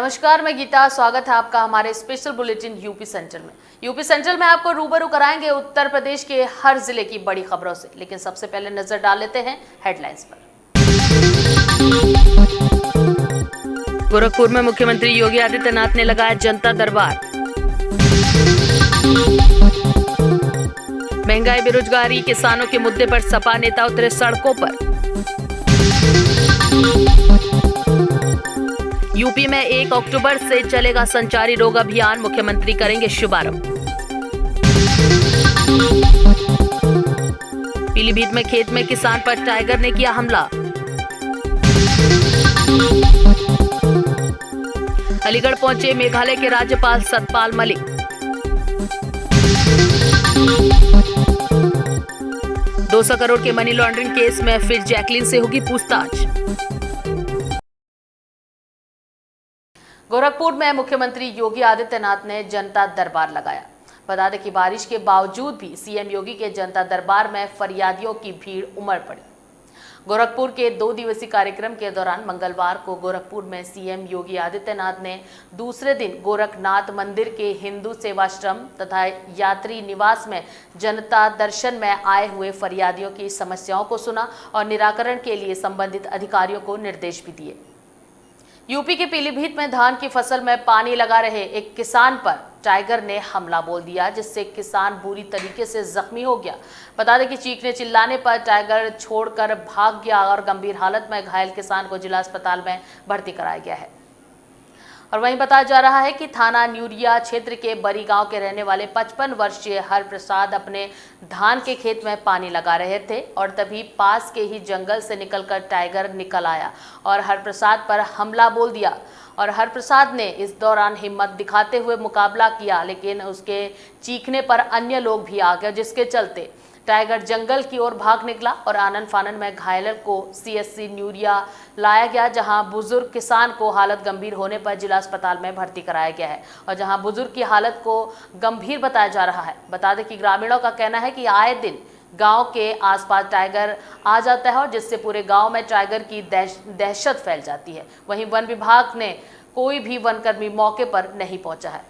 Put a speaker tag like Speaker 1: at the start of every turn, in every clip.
Speaker 1: नमस्कार, मैं गीता। स्वागत है आपका हमारे स्पेशल बुलेटिन यूपी सेंट्रल में। यूपी सेंट्रल में आपको रूबरू कराएंगे उत्तर प्रदेश के हर जिले की बड़ी खबरों से, लेकिन सबसे पहले नजर डाल लेते हैं हेडलाइंस पर। गोरखपुर में मुख्यमंत्री योगी आदित्यनाथ ने लगाया जनता दरबार। महंगाई, बेरोजगारी, किसानों के मुद्दे पर सपा नेता उतरे सड़कों पर। यूपी में 1 अक्टूबर से चलेगा संचारी रोग अभियान, मुख्यमंत्री करेंगे शुभारंभ। पीलीभीत में खेत में किसान पर टाइगर ने किया हमला। अलीगढ़ पहुंचे मेघालय के राज्यपाल सतपाल मलिक। $200 करोड़ के मनी लॉन्ड्रिंग केस में फिर जैकलीन से होगी पूछताछ। गोरखपुर में मुख्यमंत्री योगी आदित्यनाथ ने जनता दरबार लगाया। बता दें कि बारिश के बावजूद भी सीएम योगी के जनता दरबार में फरियादियों की भीड़ उमड़ पड़ी। गोरखपुर के 2 दिवसीय कार्यक्रम के दौरान मंगलवार को गोरखपुर में सीएम योगी आदित्यनाथ ने दूसरे दिन गोरखनाथ मंदिर के हिंदू सेवाश्रम तथा यात्री निवास में जनता दर्शन में आए हुए फरियादियों की समस्याओं को सुना और निराकरण के लिए संबंधित अधिकारियों को निर्देश भी दिए। यूपी के पीलीभीत में धान की फसल में पानी लगा रहे एक किसान पर टाइगर ने हमला बोल दिया, जिससे किसान बुरी तरीके से जख्मी हो गया। बता दें कि चीखने चिल्लाने पर टाइगर छोड़कर भाग गया और गंभीर हालत में घायल किसान को जिला अस्पताल में भर्ती कराया गया है। और वहीं बताया जा रहा है कि थाना न्यूरिया क्षेत्र के बरी गांव के रहने वाले 55 वर्षीय हरप्रसाद अपने धान के खेत में पानी लगा रहे थे और तभी पास के ही जंगल से निकलकर टाइगर निकल आया और हरप्रसाद पर हमला बोल दिया। और हरप्रसाद ने इस दौरान हिम्मत दिखाते हुए मुकाबला किया, लेकिन उसके चीखने पर अन्य लोग भी आ गए, जिसके चलते टाइगर जंगल की ओर भाग निकला और आनन फानन में घायल को सीएससी न्यूरिया लाया गया, जहां बुजुर्ग किसान को हालत गंभीर होने पर जिला अस्पताल में भर्ती कराया गया है और जहां बुजुर्ग की हालत को गंभीर बताया जा रहा है। बता दें कि ग्रामीणों का कहना है कि आए दिन गांव के आसपास टाइगर आ जाता है और जिससे पूरे गांव में टाइगर की दहशत फैल जाती है। वहीं वन विभाग ने कोई भी वनकर्मी मौके पर नहीं पहुंचा है।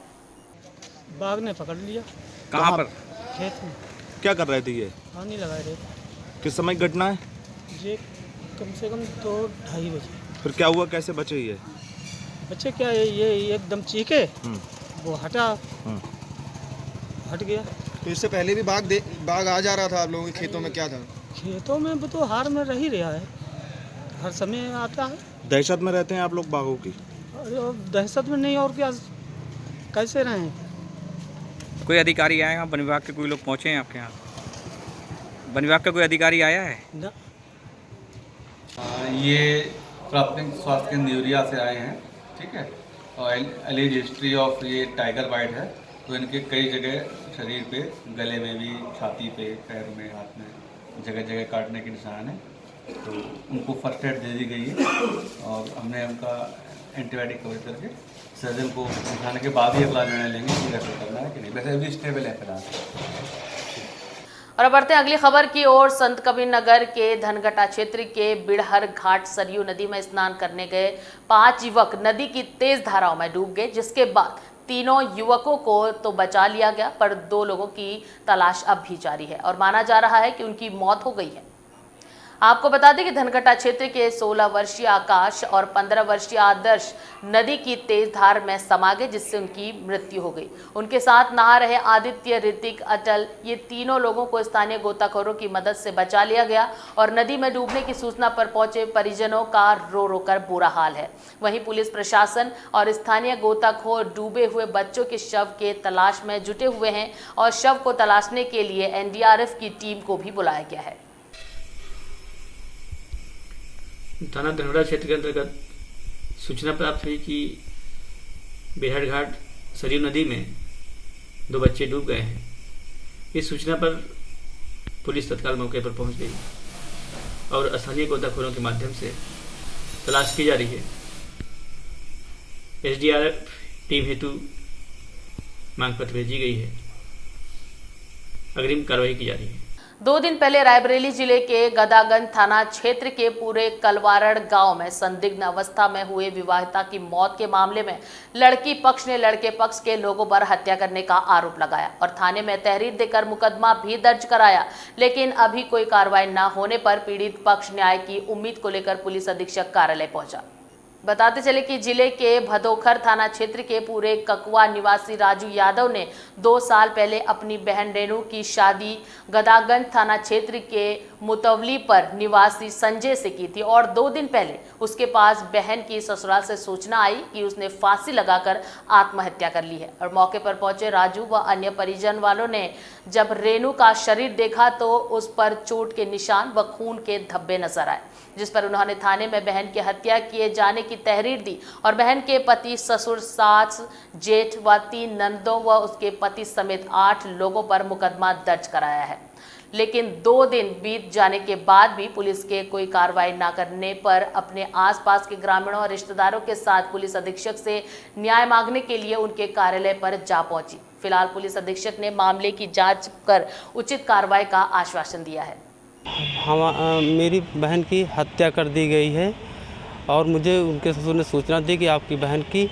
Speaker 2: बाघ ने पकड़ लिया।
Speaker 3: कहाँ पर?
Speaker 2: खेत में।
Speaker 3: क्या कर रहे थे ये?
Speaker 2: पानी लगाए रहे।
Speaker 3: किस समय की घटना है
Speaker 2: ये? कम से कम तो 2:30 बजे।
Speaker 3: फिर क्या हुआ, कैसे बचे ये?
Speaker 2: बच्चे क्या है, ये एकदम चीखे, वो हटा, हट गया।
Speaker 4: तो इससे पहले भी बाघ आ जा रहा था आप लोगों के खेतों में? क्या था
Speaker 2: खेतों में? वो तो हार में रह ही रहा है, हर समय आता है।
Speaker 3: दहशत में रहते हैं आप लोग बाघों की?
Speaker 2: अरे दहशत में नहीं और क्या, कैसे रहें?
Speaker 5: कोई अधिकारी आया है? वन विभाग के कोई लोग पहुँचे हैं आपके यहाँ? वन विभाग का कोई अधिकारी आया है?
Speaker 2: ना।
Speaker 6: ये प्राथमिक स्वास्थ्य केंद्र न्यूरिया से आए हैं, ठीक है। और एलिज हिस्ट्री ऑफ ये टाइगर बाइट है, तो इनके कई जगह शरीर पे, गले में भी, छाती पे, पैर में, हाथ में, जगह जगह काटने के निशान है। तो उनको फर्स्ट एड दे दी गई है और हमने उनका एंटीबायोटिक कवर करके सर्जन को दिखाने के बाद ही अगला निर्णय लेंगे कि रेफर करना है कि नहीं। वैसे अभी स्टेबल है फिलहाल।
Speaker 1: और अब बढ़ते हैं अगली खबर की ओर। संत कबीर नगर के धनघटा क्षेत्र के बिड़हर घाट सरयू नदी में स्नान करने गए 5 युवक नदी की तेज धाराओं में डूब गए, जिसके बाद 3 युवकों को तो बचा लिया गया, पर 2 लोगों की तलाश अब भी जारी है और माना जा रहा है कि उनकी मौत हो गई है। आपको बता दें कि धनघटा क्षेत्र के 16 वर्षीय आकाश और 15 वर्षीय आदर्श नदी की तेज धार में समा गए, जिससे उनकी मृत्यु हो गई। उनके साथ नहा रहे आदित्य, ऋतिक, अटल, ये तीनों लोगों को स्थानीय गोताखोरों की मदद से बचा लिया गया और नदी में डूबने की सूचना पर पहुंचे परिजनों का रो रो कर बुरा हाल है। वहीं पुलिस प्रशासन और स्थानीय गोताखोर डूबे हुए बच्चों के शव के तलाश में जुटे हुए हैं और शव को तलाशने के लिए एनडीआरएफ की टीम को भी बुलाया गया है।
Speaker 7: थाना धनघटा क्षेत्र के अंतर्गत सूचना प्राप्त हुई कि बिड़हर घाट सरयू नदी में 2 बच्चे डूब गए हैं। इस सूचना पर पुलिस तत्काल मौके पर पहुंच गई और स्थानीय गोताखोरों के माध्यम से तलाश की जा रही है। एसडीआरएफ टीम हेतु मांग पत्र भेजी गई है। अग्रिम कार्रवाई की जा रही है।
Speaker 1: 2 दिन पहले रायबरेली जिले के गदागंज थाना क्षेत्र के पूरे कलवारड़ गांव में संदिग्ध अवस्था में हुए विवाहिता की मौत के मामले में लड़की पक्ष ने लड़के पक्ष के लोगों पर हत्या करने का आरोप लगाया और थाने में तहरीर देकर मुकदमा भी दर्ज कराया, लेकिन अभी कोई कार्रवाई न होने पर पीड़ित पक्ष न्याय की उम्मीद को लेकर पुलिस अधीक्षक कार्यालय पहुंचा। बताते चले कि जिले के भदोखर थाना क्षेत्र के पूरे ककुआ निवासी राजू यादव ने 2 साल पहले अपनी बहन रेणु की शादी गदागंज थाना क्षेत्र के मुतवली पर निवासी संजय से की थी और 2 दिन पहले उसके पास बहन की ससुराल से सूचना आई कि उसने फांसी लगाकर आत्महत्या कर ली है और मौके पर पहुंचे राजू व अन्य परिजन वालों ने जब रेणु का शरीर देखा तो उस पर चोट के निशान व खून के धब्बे नजर आए, जिस पर उन्होंने थाने में बहन की हत्या किए जाने की तहरीर दी और बहन के पति, ससुर, सास, जेठ व 3 ननदों व उसके पति समेत 8 लोगों पर मुकदमा दर्ज कराया है। लेकिन 2 दिन बीत जाने के बाद भी पुलिस के कोई कार्रवाई न करने पर अपने आसपास के ग्रामीणों और रिश्तेदारों के साथ पुलिस अधीक्षक से न्याय मांगने के लिए उनके कार्यालय पर जा पहुंची। फिलहाल पुलिस अधीक्षक ने मामले की जांच कर उचित कार्रवाई का आश्वासन दिया है।
Speaker 8: मेरी बहन की हत्या कर दी गई है और मुझे उनके ससुर ने सूचना दी कि आपकी बहन की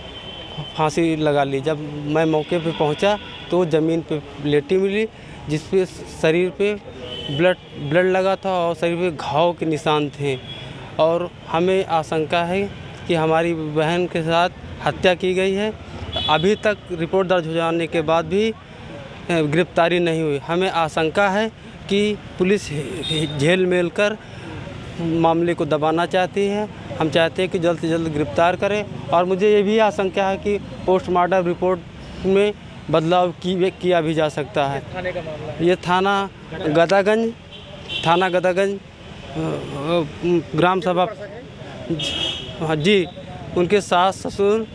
Speaker 8: फांसी लगा ली। जब मैं मौके पे पहुंचा तो ज़मीन पे लेटी मिली, जिस पे शरीर पे ब्लड लगा था और शरीर पे घाव के निशान थे और हमें आशंका है कि हमारी बहन के साथ हत्या की गई है। अभी तक रिपोर्ट दर्ज हो जाने के बाद भी गिरफ्तारी नहीं हुई। हमें आशंका है कि पुलिस झेल मेल कर मामले को दबाना चाहती है। हम चाहते हैं कि जल्द से जल्द गिरफ्तार करें और मुझे ये भी आशंका है कि पोस्टमार्टम रिपोर्ट में बदलाव किया भी जा सकता है।
Speaker 2: थाने का मामला है?
Speaker 8: ये थाना गदागंज ग्राम सभा जी, उनके सास, ससुर,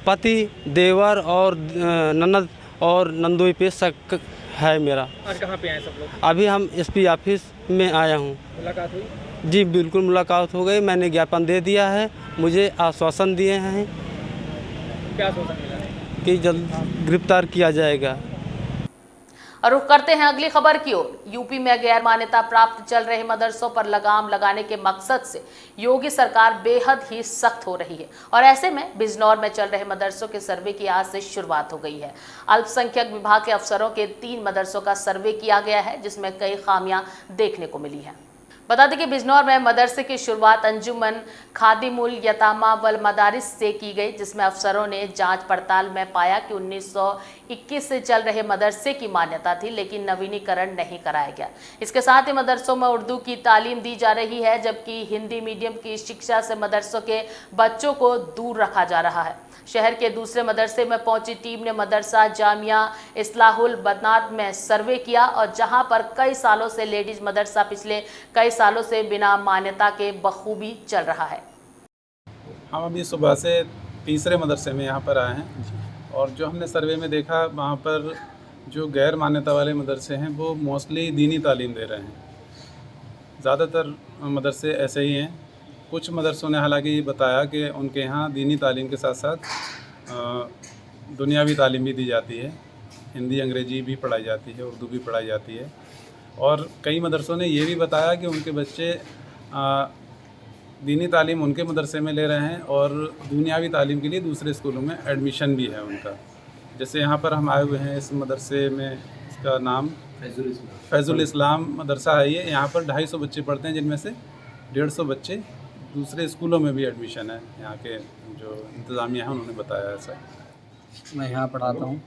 Speaker 8: पति, देवर और ननद और नंदोई पे शक है मेरा।
Speaker 2: आज कहाँ पे आए सब लोग?
Speaker 8: अभी हम एसपी ऑफिस में आया हूँ।
Speaker 2: मुलाकात हुई?
Speaker 8: जी बिल्कुल मुलाकात हो गई। मैंने ज्ञापन दे दिया है, मुझे आश्वासन दिए हैं
Speaker 2: क्या आश्वासन मिला है?
Speaker 8: कि जल्द गिरफ्तार किया जाएगा।
Speaker 1: और रुख करते हैं अगली खबर की ओर। यूपी में गैर मान्यता प्राप्त चल रहे मदरसों पर लगाम लगाने के मकसद से योगी सरकार बेहद ही सख्त हो रही है और ऐसे में बिजनौर में चल रहे मदरसों के सर्वे की आज से शुरुआत हो गई है। अल्पसंख्यक विभाग के अफसरों के 3 मदरसों का सर्वे किया गया है, जिसमें कई खामियां देखने को मिली है। बता दें कि बिजनौर में मदरसे की शुरुआत अंजुमन खादिमुल यतामा वल मदारिस से की गई, जिसमें अफसरों ने जांच पड़ताल में पाया कि 1921 से चल रहे मदरसे की मान्यता थी, लेकिन नवीनीकरण नहीं कराया गया। इसके साथ ही मदरसों में उर्दू की तालीम दी जा रही है, जबकि हिंदी मीडियम की शिक्षा से मदरसों के बच्चों को दूर रखा जा रहा है। शहर के दूसरे मदरसे में पहुंची टीम ने मदरसा जामिया इस्लाहुल बनात में सर्वे किया और जहां पर कई सालों से लेडीज मदरसा पिछले कई सालों से बिना मान्यता के बखूबी चल रहा है।
Speaker 9: हम अभी सुबह से तीसरे मदरसे में यहाँ पर आए हैं और जो हमने सर्वे में देखा, वहाँ पर जो गैर मान्यता वाले मदरसे हैं वो मोस्टली दीनी तालीम दे रहे हैं। ज़्यादातर मदरसे ऐसे ही हैं। कुछ मदरसों ने हालांकि ये बताया कि उनके यहाँ दीनी तालीम के साथ साथ दुनियावी तालीम भी दी जाती है, हिंदी अंग्रेजी भी पढ़ाई जाती है, उर्दू भी पढ़ाई जाती है। और कई मदरसों ने ये भी बताया कि उनके बच्चे दीनी तालीम उनके मदरसे में ले रहे हैं और दुनियावी तालीम के लिए दूसरे स्कूलों में एडमिशन भी है उनका। जैसे यहाँ पर हम आए हुए हैं इस मदरसे में, इसका नाम फैज़ुल इस्लाम मदरसा है। ये यहाँ पर 250 बच्चे पढ़ते हैं, जिनमें से 150 बच्चे दूसरे स्कूलों में भी एडमिशन है। यहाँ के जो इंतज़ामिया हैं उन्होंने बताया ऐसा।
Speaker 10: मैं यहाँ पढ़ाता हूँ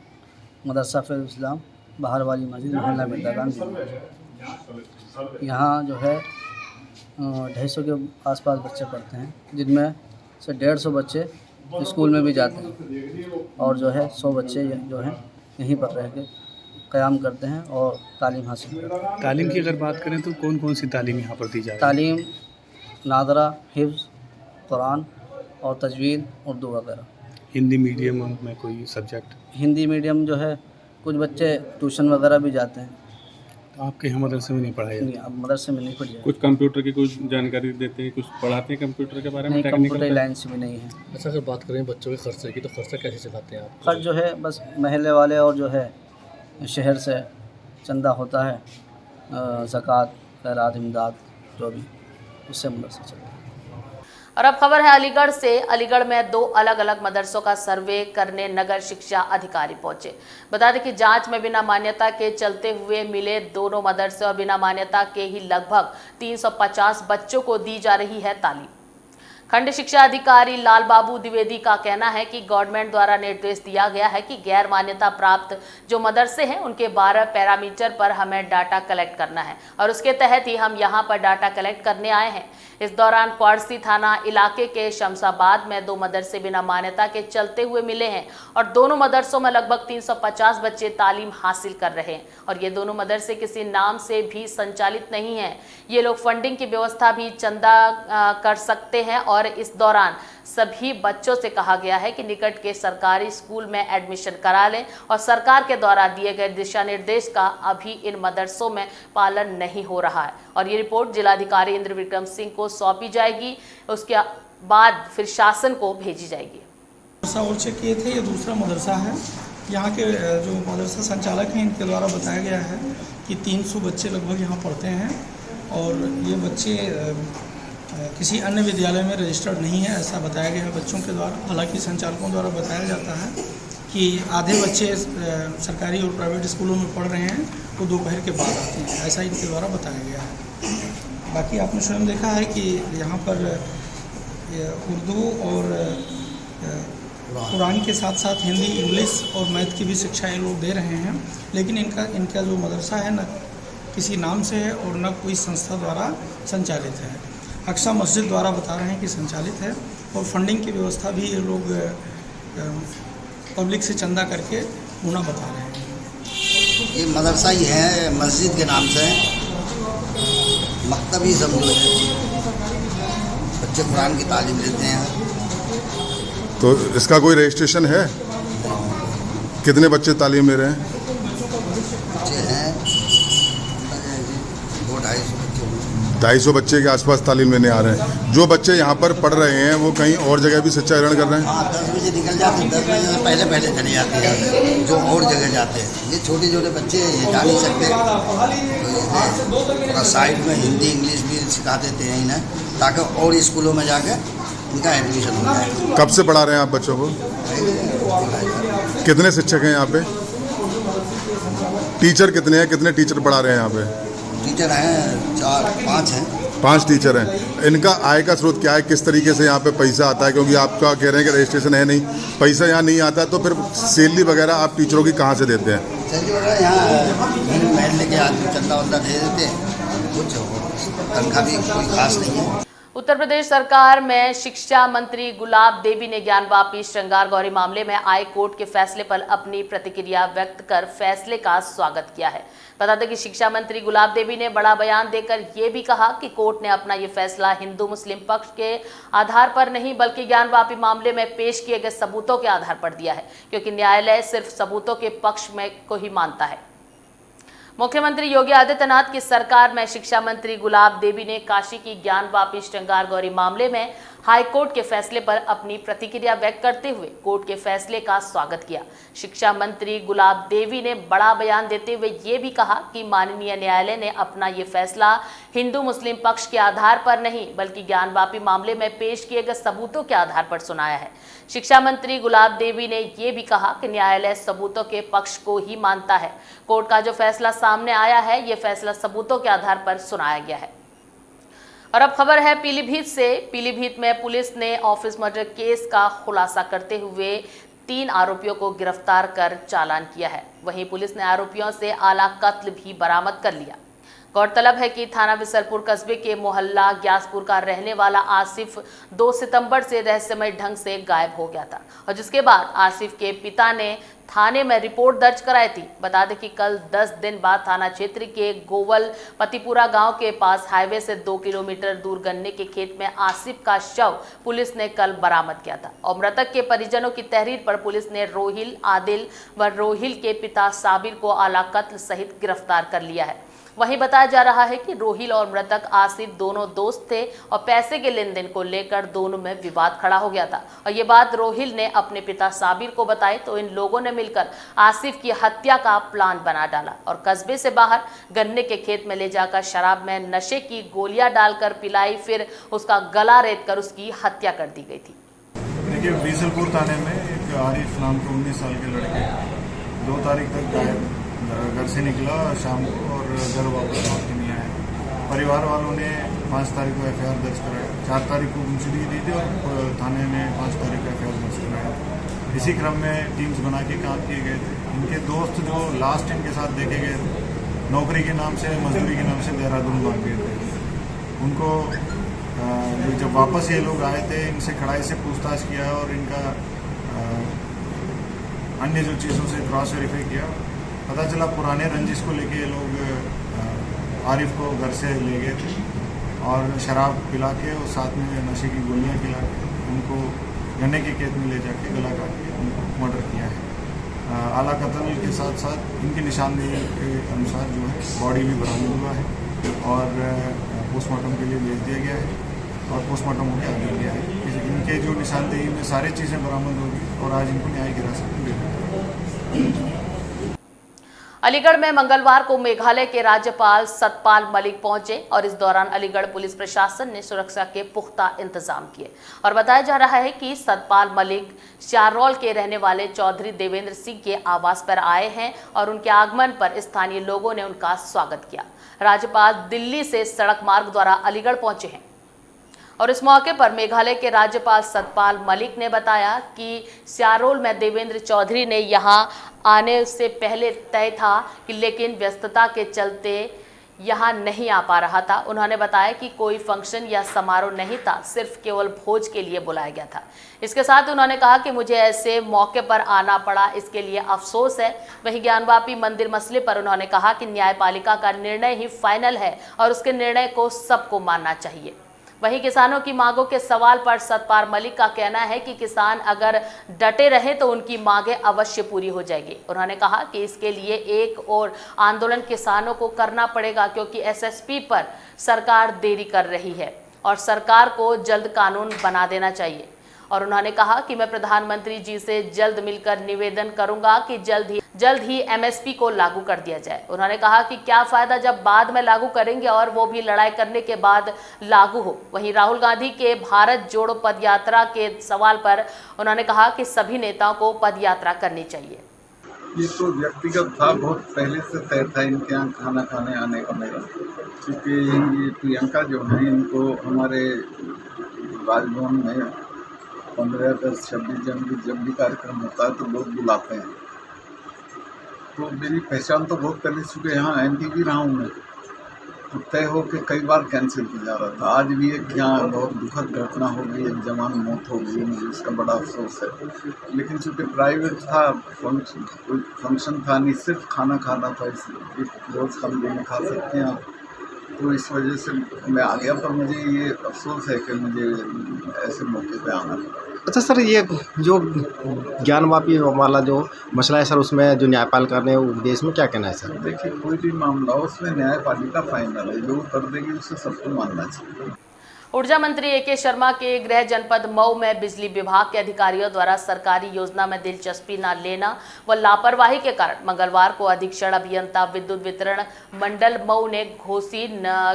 Speaker 10: मदरसा फैज़ुल इस्लाम, बाहर वाली मस्जिद, मोहल्ला मिर्दागान। यहाँ जो है 250 के आसपास बच्चे पढ़ते हैं, जिनमें से 150 बच्चे स्कूल में भी जाते हैं और जो है 100 बच्चे जो हैं यहीं पर रह के क़याम करते हैं और तालीम हासिल करते हैं।
Speaker 11: तालीम की अगर बात करें तो कौन कौन सी तालीम यहाँ पर दी जाती है?
Speaker 10: तालीम नादरा, हिफ्ज़, कुरान और तजवीद, उर्दू वगैरह।
Speaker 11: हिंदी मीडियम में कोई सब्जेक्ट?
Speaker 10: हिंदी मीडियम जो है कुछ बच्चे ट्यूशन वगैरह भी जाते हैं।
Speaker 11: तो आपके यहाँ मदरसे में नहीं पढ़ाया?
Speaker 10: नहीं, अब मदरसे में नहीं पढ़ाया।
Speaker 11: कुछ कंप्यूटर की कुछ जानकारी देते हैं, कुछ पढ़ाते हैं कंप्यूटर के बारे में?
Speaker 10: नहीं, कंप्यूटर लाइन से भी नहीं है।
Speaker 12: अच्छा, अगर बात करें बच्चों के खर्चे की, तो खर्चा कैसे चलाते हैं आप?
Speaker 10: खर्च जो है बस महल्ले वाले और जो है शहर से चंदा होता है ज़कात, खैरात, इमदाद जो भी उससे मदरसा चलता है।
Speaker 1: और अब खबर है अलीगढ़ से। अलीगढ़ में 2 अलग अलग मदरसों का सर्वे करने नगर शिक्षा अधिकारी पहुंचे। बता दें कि जांच में बिना मान्यता के चलते हुए मिले दोनों मदरसे और बिना मान्यता के ही लगभग 350 बच्चों को दी जा रही है तालीम। खंड शिक्षा अधिकारी लाल बाबू द्विवेदी का कहना है कि गवर्नमेंट द्वारा निर्देश दिया गया है कि गैर मान्यता प्राप्त जो मदरसे हैं उनके 12 पैरामीटर पर हमें डाटा कलेक्ट करना है और उसके तहत ही हम यहां पर डाटा कलेक्ट करने आए हैं। इस दौरान क्वारसी थाना इलाके के शमशाबाद में 2 मदरसे बिना मान्यता के चलते हुए मिले हैं और दोनों मदरसों में लगभग 350 बच्चे तालीम हासिल कर रहे हैं और ये दोनों मदरसे किसी नाम से भी संचालित नहीं हैं। ये लोग फंडिंग की व्यवस्था भी चंदा कर सकते हैं और इस दौरान सभी बच्चों से कहा गया है कि निकट के सरकारी स्कूल में एडमिशन करा लें और सरकार के द्वारा दिए गए दिशा निर्देश का अभी इन मदरसों में पालन नहीं हो रहा है और ये रिपोर्ट जिलाधिकारी इंद्र विक्रम सिंह को सौंपी जाएगी। उसके बाद फिर शासन को भेजी जाएगी।
Speaker 13: मदरसा और चेक किए थे, ये दूसरा मदरसा है। यहाँ के जो मदरसा संचालक हैं इनके द्वारा बताया गया है कि 300 बच्चे लगभग यहाँ पढ़ते हैं और ये बच्चे किसी अन्य विद्यालय में रजिस्टर्ड नहीं है, ऐसा बताया गया है बच्चों के द्वारा। हालांकि संचालकों द्वारा बताया जाता है कि आधे बच्चे सरकारी और प्राइवेट स्कूलों में पढ़ रहे हैं तो दोपहर के बाद आते हैं, ऐसा इनके द्वारा बताया गया है। बाकी आपने स्वयं देखा है कि यहाँ पर उर्दू और कुरान के साथ साथ हिंदी, इंग्लिश और मैथ की भी शिक्षा ये लोग दे रहे हैं, लेकिन इनका जो मदरसा है न किसी नाम से है और न कोई संस्था द्वारा संचालित है। अक्सा मस्जिद द्वारा बता रहे हैं कि संचालित है और फंडिंग की व्यवस्था भी ये लोग पब्लिक से चंदा करके होना बता रहे हैं।
Speaker 14: ये मदरसा ही है, मस्जिद के नाम से मकतब ही समझो है, बच्चे कुरान की तालीम लेते हैं।
Speaker 15: तो इसका कोई रजिस्ट्रेशन है? कितने बच्चे तालीम ले रहे हैं?
Speaker 14: बच्चे हैं
Speaker 15: 250 बच्चे के आसपास तालीम लेने आ रहे हैं। जो बच्चे यहाँ पर पढ़ रहे हैं वो कहीं और जगह भी शिक्षा ग्रहण कर रहे हैं?
Speaker 14: हाँ, 10 बजे निकल जाते हैं, 10 बजे से पहले चले जाते हैं जो और जगह जाते हैं। ये छोटे छोटे बच्चे ये जा नहीं सकते, तो थोड़ा साइड में हिंदी इंग्लिश भी सिखा देते हैं इन्हें, ताकि और स्कूलों में जाके इनका एडमिशन हो जाए।
Speaker 15: कब से पढ़ा रहे हैं आप बच्चों को? कितने शिक्षक हैं यहाँ पे? टीचर कितने हैं? कितने टीचर पढ़ा रहे हैं यहाँ पे?
Speaker 14: टीचर हैं 4-5 हैं।
Speaker 15: 5 टीचर हैं। इनका आय का स्रोत क्या है? किस तरीके से यहाँ पे पैसा आता है? क्योंकि आपका कह रहे हैं कि रजिस्ट्रेशन है नहीं, पैसा यहाँ नहीं आता, तो फिर सैलरी वगैरह आप टीचरों की कहाँ से देते हैं?
Speaker 14: सैलरी वगैरह यहाँ महल के आदमी चंदा वंदा दे देते हैं, कुछ तनख्वाह भी कोई खास नहीं है।
Speaker 1: उत्तर प्रदेश सरकार में शिक्षा मंत्री गुलाब देवी ने ज्ञानवापी श्रृंगार गौरी मामले में हाई कोर्ट के फैसले पर अपनी प्रतिक्रिया व्यक्त कर फैसले का स्वागत किया है। बता दें कि शिक्षा मंत्री गुलाब देवी ने बड़ा बयान देकर ये भी कहा कि कोर्ट ने अपना ये फैसला हिंदू मुस्लिम पक्ष के आधार पर नहीं बल्कि ज्ञानवापी मामले में पेश किए गए सबूतों के आधार पर दिया है, क्योंकि न्यायालय सिर्फ सबूतों के पक्ष में को ही मानता है। मुख्यमंत्री योगी आदित्यनाथ की सरकार में शिक्षा मंत्री गुलाब देवी ने काशी की ज्ञानवापी श्रृंगार गौरी मामले में हाईकोर्ट के फैसले पर अपनी प्रतिक्रिया व्यक्त करते हुए कोर्ट के फैसले का स्वागत किया। शिक्षा मंत्री गुलाब देवी ने बड़ा बयान देते हुए ये भी कहा कि माननीय न्यायालय ने अपना ये फैसला हिंदू मुस्लिम पक्ष के आधार पर नहीं बल्कि ज्ञानवापी मामले में पेश किए गए सबूतों के आधार पर सुनाया है। शिक्षा मंत्री गुलाब देवी ने ये भी कहा कि न्यायालय सबूतों के पक्ष को ही मानता है। कोर्ट का जो फैसला सामने आया है, ये फैसला सबूतों के आधार पर सुनाया गया है। और अब खबर है पीलीभीत से। पीलीभीत में पुलिस ने ऑफिस मर्डर केस का खुलासा करते हुए 3 आरोपियों को गिरफ्तार कर चालान किया है। वहीं पुलिस ने आरोपियों से आला कत्ल भी बरामद कर लिया। गौरतलब है कि थाना विसलपुर कस्बे के मोहल्ला ग्यासपुर का रहने वाला आसिफ 2 सितंबर से रहस्यमय ढंग से गायब हो गया था और जिसके बाद आसिफ के पिता ने थाने में रिपोर्ट दर्ज कराई थी। बता दें कि कल 10 दिन बाद थाना क्षेत्र के गोवल पतिपुरा गांव के पास हाईवे से 2 किलोमीटर दूर गन्ने के खेत में आसिफ का शव पुलिस ने कल बरामद किया था और मृतक के परिजनों की तहरीर पर पुलिस ने रोहिल, आदिल व रोहिल के पिता साबिर को आला कत्ल सहित गिरफ्तार कर लिया है। वहीं बताया जा रहा है कि रोहिल और मृतक आसिफ दोनों दोस्त थे और पैसे के लेन देन को लेकर दोनों में विवाद खड़ा हो गया था और ये बात रोहिल ने अपने पिता साबिर को बताई तो इन लोगों ने मिलकर आसिफ की हत्या का प्लान बना डाला और कस्बे से बाहर गन्ने के खेत में ले जाकर शराब में नशे की गोलियां डालकर पिलाई, फिर उसका गला रेतकर उसकी हत्या कर दी गई थी।
Speaker 16: देखिए, बीसलपुर थाने में एक आरिफ नाम के 19 साल के लड़के 2 तारीख तक गायब, घर से निकला शाम को और घर वापस लौट के नहीं आया। परिवार वालों ने 5 तारीख को एफआईआर दर्ज कराया, 4 तारीख को गुमशुदगी दी थी और थाने ने 5 तारीख को एफआईआर दर्ज कराया। इसी क्रम में टीम्स बना के काम किए गए थे। इनके दोस्त जो लास्ट इनके साथ देखे गए थे, नौकरी के नाम से, मजदूरी के नाम से देहरादून भाग गए थे। उनको जब वापस ये लोग आए थे, इनसे कड़ाई से पूछताछ किया और इनका अन्य जो चीज़ों से क्रॉस वेरीफाई किया, पता चला पुराने रंजिश को लेके ये लोग आरिफ को घर से ले गए थे और शराब पिला के और साथ में नशे की गोलियां खिला के उनको गन्ने के खेत में ले जाके गला काट के उनको मर्डर किया है। आला कत्ल के साथ साथ इनकी निशानदेही के अनुसार जो है बॉडी भी बरामद हुआ है और पोस्टमार्टम के लिए भेज दिया गया है और पोस्टमार्टम होकर आ दिया गया है। इनके जो निशानदेही में सारी चीज़ें बरामद होगी और आज इनको न्यायिक हिरासत में भेजा जाएगा।
Speaker 1: अलीगढ़ में मंगलवार को मेघालय के राज्यपाल सतपाल मलिक पहुंचे और इस दौरान अलीगढ़ पुलिस प्रशासन ने सुरक्षा के पुख्ता इंतजाम किए और बताया जा रहा है कि सतपाल मलिक शाहरौल के रहने वाले चौधरी देवेंद्र सिंह के आवास पर आए हैं और उनके आगमन पर स्थानीय लोगों ने उनका स्वागत किया। राज्यपाल दिल्ली से सड़क मार्ग द्वारा अलीगढ़ पहुंचे हैं और इस मौके पर मेघालय के राज्यपाल सतपाल मलिक ने बताया कि शाहरौल में देवेंद्र चौधरी ने यहां आने से पहले तय था कि लेकिन व्यस्तता के चलते यहां नहीं आ पा रहा था। उन्होंने बताया कि कोई फंक्शन या समारोह नहीं था, सिर्फ केवल भोज के लिए बुलाया गया था। इसके साथ उन्होंने कहा कि मुझे ऐसे मौके पर आना पड़ा, इसके लिए अफसोस है। वहीं ज्ञानवापी मंदिर मसले पर उन्होंने कहा कि न्यायपालिका का निर्णय ही फाइनल है और उसके निर्णय को सबको मानना चाहिए। वहीं किसानों की मांगों के सवाल पर सतपाल मलिक का कहना है कि किसान अगर डटे रहे तो उनकी मांगें अवश्य पूरी हो जाएगी। उन्होंने कहा कि इसके लिए एक और आंदोलन किसानों को करना पड़ेगा क्योंकि एसएसपी पर सरकार देरी कर रही है और सरकार को जल्द कानून बना देना चाहिए। और उन्होंने कहा कि मैं प्रधानमंत्री जी से जल्द मिलकर निवेदन करूंगा कि जल्द ही एमएसपी को लागू कर दिया जाए। उन्होंने कहा कि क्या फायदा जब बाद में लागू करेंगे और वो भी लड़ाई करने के बाद लागू हो। वहीं राहुल गांधी के भारत जोड़ो पदयात्रा के सवाल पर उन्होंने कहा कि सभी नेताओं को पदयात्रा करनी चाहिए।
Speaker 9: ये तो व्यक्तिगत था, बहुत पहले से तय था इनके यहाँ खाना खाने आने का मेरा, क्योंकि ये प्रियंका जो है इनको हमारे राजभवन में 15, 10, 26 जनवरी जब भी कार्यक्रम होता है तो लोग बुलाते हैं। तो मेरी पहचान तो बहुत पहले चुके, यहाँ एमपी भी रहा हूँ मैं, तो तय हो के कई बार कैंसिल किया जा रहा था। आज भी एक यहाँ बहुत दुखद घटना हो गई, एक जवान मौत हो गई, मुझे इसका बड़ा अफसोस है। लेकिन चूँकि प्राइवेट था, कोई फंक्शन था नहीं, सिर्फ खाना खाना था, इसलिए रोज़ कम दिन में खा सकते हैं आप, तो इस वजह से मैं आ गया। पर मुझे ये अफसोस है कि मुझे ऐसे मौके पे आना पड़ा।
Speaker 17: अच्छा सर, ये जो ज्ञानवापी वाला जो मसला है सर, उसमें जो न्यायपालिका ने उपदेश में क्या कहना है सर?
Speaker 9: देखिए, कोई भी मामला हो उसमें न्यायपालिका फाइनल है, जो कर देगी उसे सबको मानना चाहिए।
Speaker 1: ऊर्जा मंत्री एके शर्मा के गृह जनपद मऊ में बिजली विभाग के अधिकारियों द्वारा सरकारी योजना में दिलचस्पी न लेना व लापरवाही के कारण मंगलवार को अधीक्षण अभियंता विद्युत वितरण मंडल मऊ ने घोसी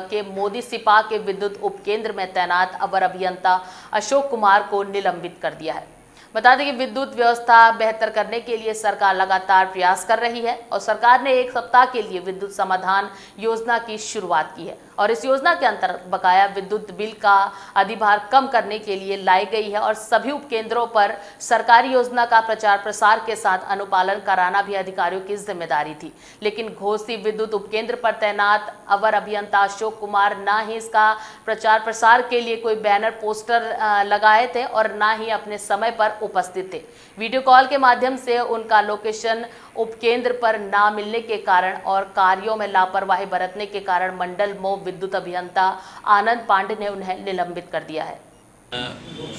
Speaker 1: के मोदी सिपा के विद्युत उपकेंद्र में तैनात अवर अभियंता अशोक कुमार को निलंबित कर दिया है। बता दें कि विद्युत व्यवस्था बेहतर करने के लिए सरकार लगातार प्रयास कर रही है और सरकार ने 1 सप्ताह के लिए विद्युत समाधान योजना की शुरुआत की है और इस योजना के अंतर्गत बकाया विद्युत बिल का अधिभार कम करने के लिए लाई गई है और सभी उपकेंद्रों पर सरकारी योजना का प्रचार प्रसार के साथ अनुपालन कराना भी अधिकारियों की जिम्मेदारी थी। लेकिन घोसी विद्युत उपकेंद्र पर तैनात अवर अभियंता अशोक कुमार न ही इसका प्रचार प्रसार के लिए कोई बैनर पोस्टर लगाए थे और न ही अपने समय पर उपस्थित थे। वीडियो कॉल के माध्यम से उनका लोकेशन उपकेंद्र पर ना मिलने के कारण और कार्यों में लापरवाही बरतने के कारण मंडल मऊ विद्युत अभियंता आनंद पांडे ने उन्हें निलंबित कर दिया है।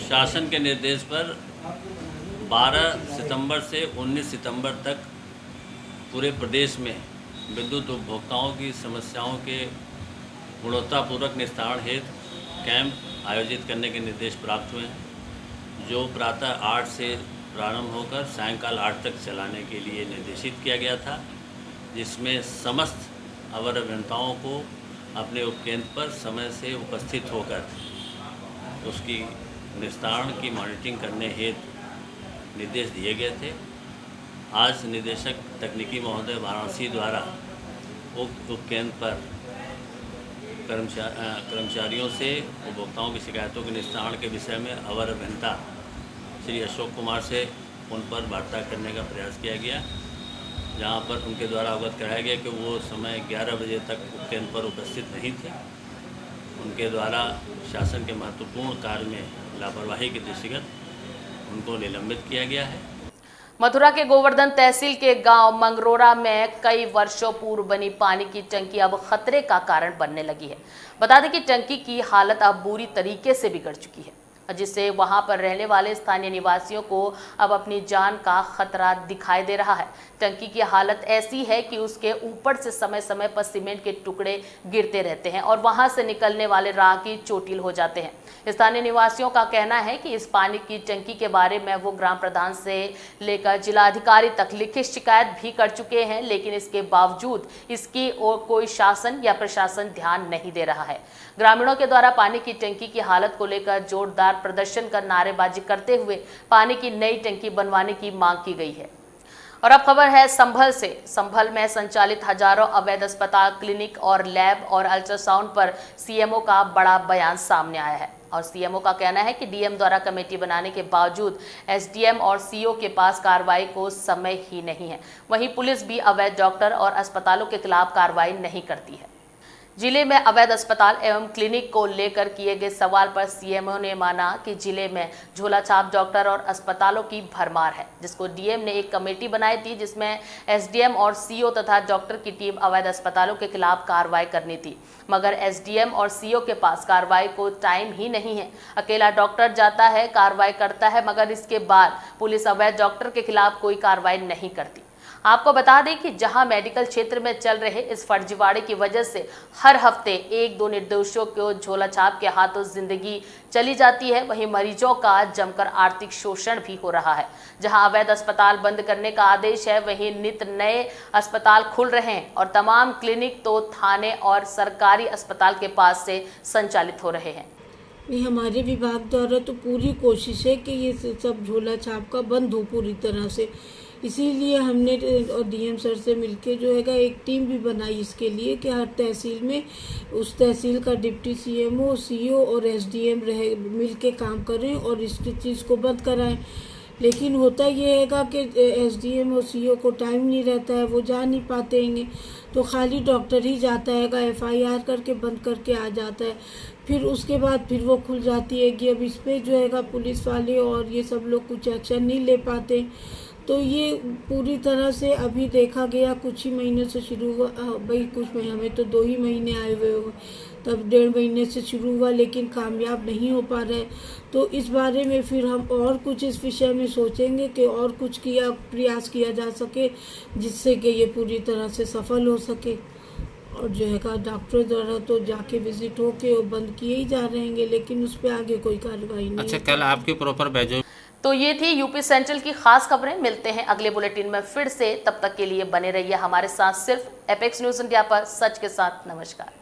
Speaker 18: शासन के निर्देश पर 12 सितंबर से 19 सितंबर तक पूरे प्रदेश में विद्युत उपभोक्ताओं की समस्याओं के गुणवत्तापूर्वक निस्तारण हेतु कैंप आयोजित करने के निर्देश प्राप्त हुए हैं, जो प्रातः 8 से प्रारंभ होकर सायंकाल 8 तक चलाने के लिए निर्देशित किया गया था, जिसमें समस्त अवर अभियंताओं को अपने उपकेंद्र पर समय से उपस्थित होकर उसकी निस्तारण की मॉनिटरिंग करने हेतु निर्देश दिए गए थे। आज निदेशक तकनीकी महोदय वाराणसी द्वारा उक्त उपकेंद्र पर कर्मचारियों से उपभोक्ताओं की शिकायतों के निस्तारण के विषय में अवर अभियंता श्री अशोक कुमार से उन पर वार्ता करने का प्रयास किया गया, जहां पर उनके द्वारा अवगत कराया गया कि वो समय 11 बजे तक उपकेंद्र पर उपस्थित नहीं थे। उनके द्वारा शासन के महत्वपूर्ण कार्य में लापरवाही के दृष्टिगत उनको निलंबित किया गया है।
Speaker 1: मथुरा के गोवर्धन तहसील के गांव मंगरोरा में कई वर्षों पूर्व बनी पानी की टंकी अब खतरे का कारण बनने लगी है। बता दें कि टंकी की हालत अब बुरी तरीके से बिगड़ चुकी है, जिससे वहां पर रहने वाले स्थानीय निवासियों को अब अपनी जान का खतरा दिखाई दे रहा है। टंकी की हालत ऐसी है कि उसके ऊपर से समय समय पर सीमेंट के टुकड़े गिरते रहते हैं और वहां से निकलने वाले राहगीर चोटिल हो जाते हैं। स्थानीय निवासियों का कहना है कि इस पानी की टंकी के बारे में वो ग्राम प्रधान से लेकर जिलाधिकारी तक लिखित शिकायत भी कर चुके हैं, लेकिन इसके बावजूद इसकी ओर कोई शासन या प्रशासन ध्यान नहीं दे रहा है। ग्रामीणों के द्वारा पानी की टंकी की हालत को लेकर जोरदार प्रदर्शन कर नारेबाजी करते हुए पानी की नई टंकी बनवाने की मांग की गई है। और अब खबर है संभल से। संभल में संचालित हजारों अवैध अस्पताल, क्लिनिक और लैब और अल्ट्रासाउंड पर सीएमओ का बड़ा बयान सामने आया है और सीएमओ का कहना है कि डीएम द्वारा कमेटी बनाने के बावजूद एसडीएम और सीओ के पास कार्रवाई को समय ही नहीं है। वहीं पुलिस भी अवैध डॉक्टर और अस्पतालों के खिलाफ कार्रवाई नहीं करती है। जिले में अवैध अस्पताल एवं क्लिनिक को लेकर किए गए सवाल पर सीएमओ ने माना कि जिले में झोला छाप डॉक्टर और अस्पतालों की भरमार है, जिसको डीएम ने एक कमेटी बनाई थी जिसमें एसडीएम और सीओ तथा डॉक्टर की टीम अवैध अस्पतालों के खिलाफ कार्रवाई करनी थी, मगर एसडीएम और सीओ के पास कार्रवाई को टाइम ही नहीं है। अकेला डॉक्टर जाता है, कार्रवाई करता है, मगर इसके बाद पुलिस अवैध डॉक्टर के खिलाफ कोई कार्रवाई नहीं करती। आपको बता दें कि जहां मेडिकल क्षेत्र में चल रहे इस फर्जीवाड़े की वजह से हर हफ्ते 1-2 निर्दोषों को झोला छाप के हाथों जिंदगी चली जाती है, वहीं मरीजों का जमकर आर्थिक शोषण भी हो रहा है। जहां अवैध अस्पताल बंद करने का आदेश है, वहीं नित नए अस्पताल खुल रहे हैं और तमाम क्लिनिक तो थाने और सरकारी अस्पताल के पास से संचालित हो रहे हैं।
Speaker 19: हमारे विभाग द्वारा तो पूरी कोशिश है कि ये सब झोला छाप का बंद हो पूरी तरह से। इसीलिए हमने और डीएम सर से मिलके जो है एक टीम भी बनाई इसके लिए कि हर तहसील में उस तहसील का डिप्टी सीएमओ, सीओ और एसडीएम रहे मिलके काम करें और इसकी चीज़ को बंद कराएं। लेकिन होता ये है कि एसडीएम और सीओ को टाइम नहीं रहता है, वो जा नहीं पाते हैं, तो खाली डॉक्टर ही जाता है, एफआईआर करके बंद करके आ जाता है। फिर उसके बाद फिर वो खुल जाती है कि अब इस पर जो है पुलिस वाले और ये सब लोग कुछ एक्शन नहीं ले पाते। तो ये पूरी तरह से अभी देखा गया कुछ ही महीनों से शुरू हुआ, भाई कुछ हमें तो 2 ही महीने आए हुए हो, तब 1.5 महीने से शुरू हुआ, लेकिन कामयाब नहीं हो पा रहे। तो इस बारे में फिर हम और कुछ इस विषय में सोचेंगे कि और कुछ प्रयास किया जा सके जिससे कि ये पूरी तरह से सफल हो सके। और जो है डॉक्टर द्वारा तो जाके विजिट होके और बंद किए ही जा रहेंगे, लेकिन उस पर आगे कोई कार्रवाई नहीं।
Speaker 20: अच्छा, कल आपके प्रॉपर बैजो।
Speaker 1: तो ये थी यूपी सेंट्रल की खास खबरें। मिलते हैं अगले बुलेटिन में फिर से, तब तक के लिए बने रहिए हमारे साथ सिर्फ एपेक्स न्यूज़ इंडिया पर। सच के साथ नमस्कार।